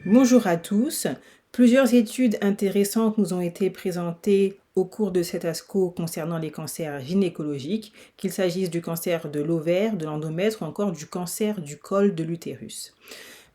Bonjour à tous. Plusieurs études intéressantes nous ont été présentées au cours de cet ASCO concernant les cancers gynécologiques, qu'il s'agisse du cancer de l'ovaire, de l'endomètre ou encore du cancer du col de l'utérus.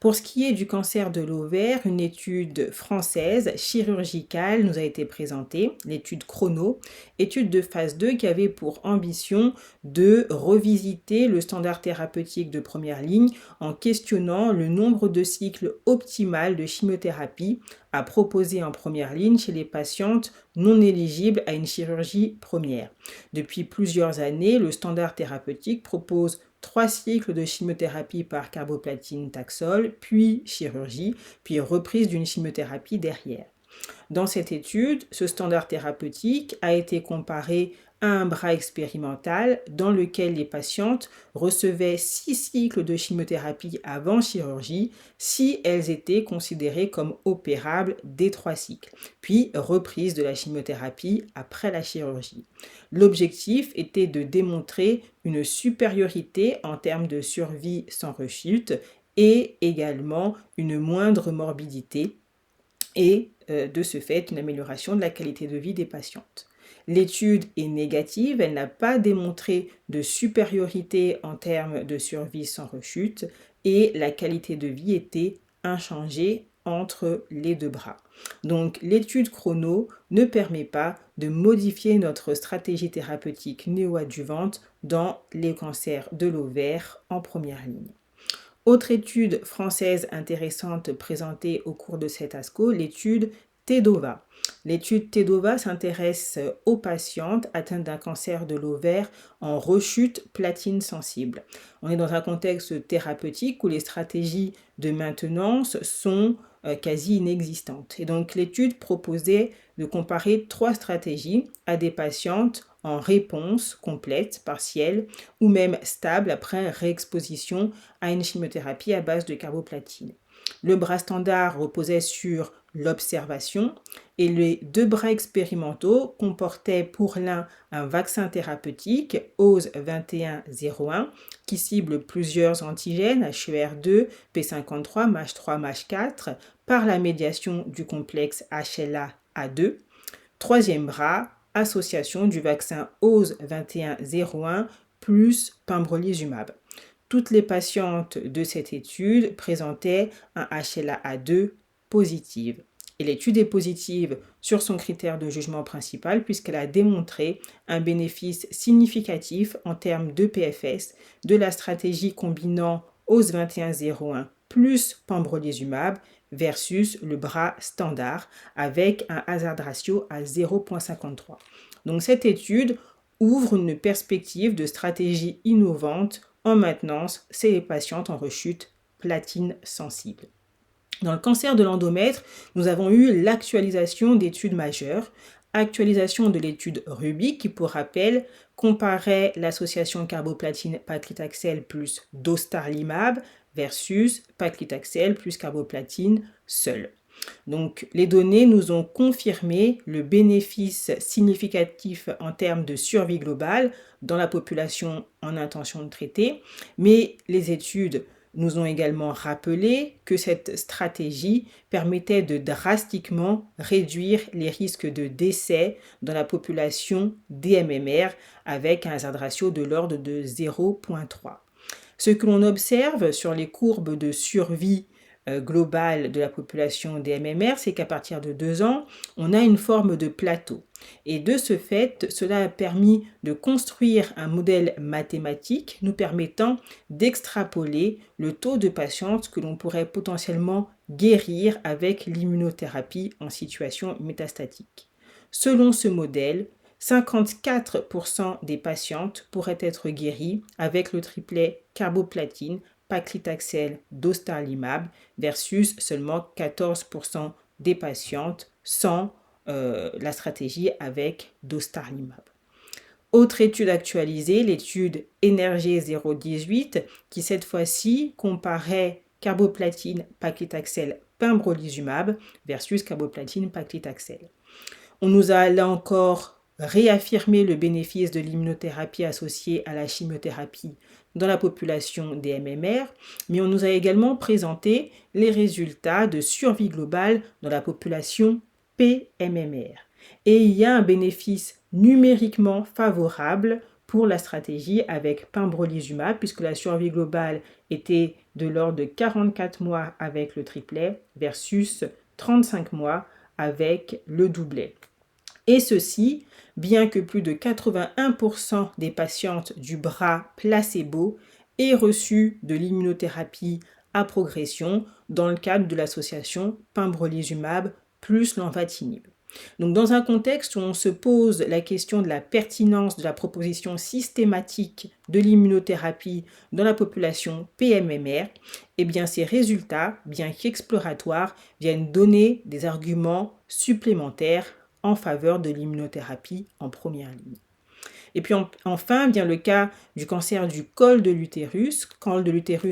Pour ce qui est du cancer de l'ovaire, une étude française chirurgicale nous a été présentée, l'étude Chrono, étude de phase 2 qui avait pour ambition de revisiter le standard thérapeutique de première ligne en questionnant le nombre de cycles optimal de chimiothérapie à proposer en première ligne chez les patientes non éligibles à une chirurgie première. Depuis plusieurs années, le standard thérapeutique propose 3 cycles de chimiothérapie par carboplatine Taxol, puis chirurgie, puis reprise d'une chimiothérapie derrière. Dans cette étude, ce standard thérapeutique a été comparé à un bras expérimental dans lequel les patientes recevaient 6 cycles de chimiothérapie avant chirurgie si elles étaient considérées comme opérables dès 3 cycles, puis reprise de la chimiothérapie après la chirurgie. L'objectif était de démontrer une supériorité en termes de survie sans rechute et également une moindre morbidité et de ce fait une amélioration de la qualité de vie des patientes. L'étude est négative, elle n'a pas démontré de supériorité en termes de survie sans rechute et la qualité de vie était inchangée entre les deux bras. Donc l'étude Chrono ne permet pas de modifier notre stratégie thérapeutique néoadjuvante dans les cancers de l'ovaire en première ligne. Autre étude française intéressante présentée au cours de cet ASCO, l'étude TEDOVA. L'étude TEDOVA s'intéresse aux patientes atteintes d'un cancer de l'ovaire en rechute platine sensible. On est dans un contexte thérapeutique où les stratégies de maintenance sont quasi inexistantes. Et donc l'étude proposait de comparer 3 stratégies à des patientes en réponse complète, partielle ou même stable après réexposition à une chimiothérapie à base de carboplatine. Le bras standard reposait sur l'observation et les 2 bras expérimentaux comportaient pour l'un un vaccin thérapeutique OSE 2101 qui cible plusieurs antigènes HER2, P53, MASH3, MASH4 par la médiation du complexe HLA-A2. Troisième bras, association du vaccin OSE 2101 plus pembrolizumab. Toutes les patientes de cette étude présentaient un HLA-A2 positive. Et l'étude est positive sur son critère de jugement principal puisqu'elle a démontré un bénéfice significatif en termes de PFS de la stratégie combinant OSE 2101 plus pembrolizumab versus le bras standard avec un hazard ratio à 0,53. Donc cette étude ouvre une perspective de stratégie innovante en maintenance chez les patientes en rechute platine sensible. Dans le cancer de l'endomètre, nous avons eu l'actualisation d'études majeures, actualisation de l'étude Rubik qui, pour rappel, comparait l'association carboplatine-paclitaxel plus dostarlimab versus paclitaxel plus carboplatine seul. Donc, les données nous ont confirmé le bénéfice significatif en termes de survie globale dans la population en intention de traiter, mais les études nous ont également rappelé que cette stratégie permettait de drastiquement réduire les risques de décès dans la population DMMR avec un hazard ratio de l'ordre de 0,3. Ce que l'on observe sur les courbes de survie globale de la population des MMR, c'est qu'à partir de 2 ans, on a une forme de plateau. Et de ce fait, cela a permis de construire un modèle mathématique nous permettant d'extrapoler le taux de patientes que l'on pourrait potentiellement guérir avec l'immunothérapie en situation métastatique. Selon ce modèle, 54% des patientes pourraient être guéries avec le triplet carboplatine, paclitaxel, dostarlimab versus seulement 14% des patientes sans la stratégie avec dostarlimab. Autre étude actualisée, l'étude Énergie 018 qui cette fois-ci comparait carboplatine, paclitaxel, pembrolizumab versus carboplatine, paclitaxel. On nous a là encore réaffirmé le bénéfice de l'immunothérapie associée à la chimiothérapie dans la population des MMR, mais on nous a également présenté les résultats de survie globale dans la population PMMR. Et il y a un bénéfice numériquement favorable pour la stratégie avec pembrolizumab, puisque la survie globale était de l'ordre de 44 mois avec le triplet versus 35 mois avec le doublet. Et ceci, bien que plus de 81% des patientes du bras placebo aient reçu de l'immunothérapie à progression dans le cadre de l'association pembrolizumab plus lenvatinib. Donc, dans un contexte où on se pose la question de la pertinence de la proposition systématique de l'immunothérapie dans la population PMMR, eh bien, ces résultats, bien qu'exploratoires, viennent donner des arguments supplémentaires en faveur de l'immunothérapie en première ligne. Et puis enfin vient le cas du cancer du col de l'utérus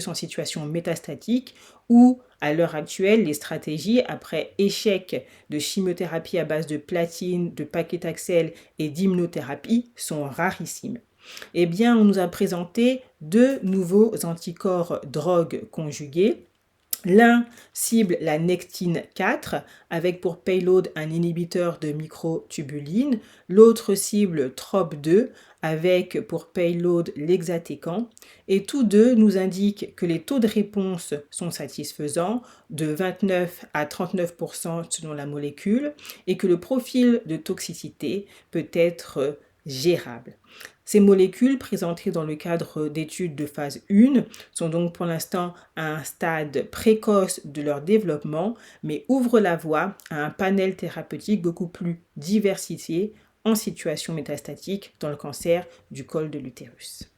en situation métastatique, où à l'heure actuelle, les stratégies, après échec de chimiothérapie à base de platine, de paclitaxel et d'immunothérapie, sont rarissimes. Eh bien, on nous a présenté deux nouveaux anticorps drogue conjugués. L'un cible la nectine 4 avec pour payload un inhibiteur de microtubuline, l'autre cible TROP2 avec pour payload l'exatécan, et tous deux nous indiquent que les taux de réponse sont satisfaisants, de 29 à 39% selon la molécule, et que le profil de toxicité peut être gérable. Ces molécules présentées dans le cadre d'études de phase 1 sont donc pour l'instant à un stade précoce de leur développement, mais ouvrent la voie à un panel thérapeutique beaucoup plus diversifié en situation métastatique dans le cancer du col de l'utérus.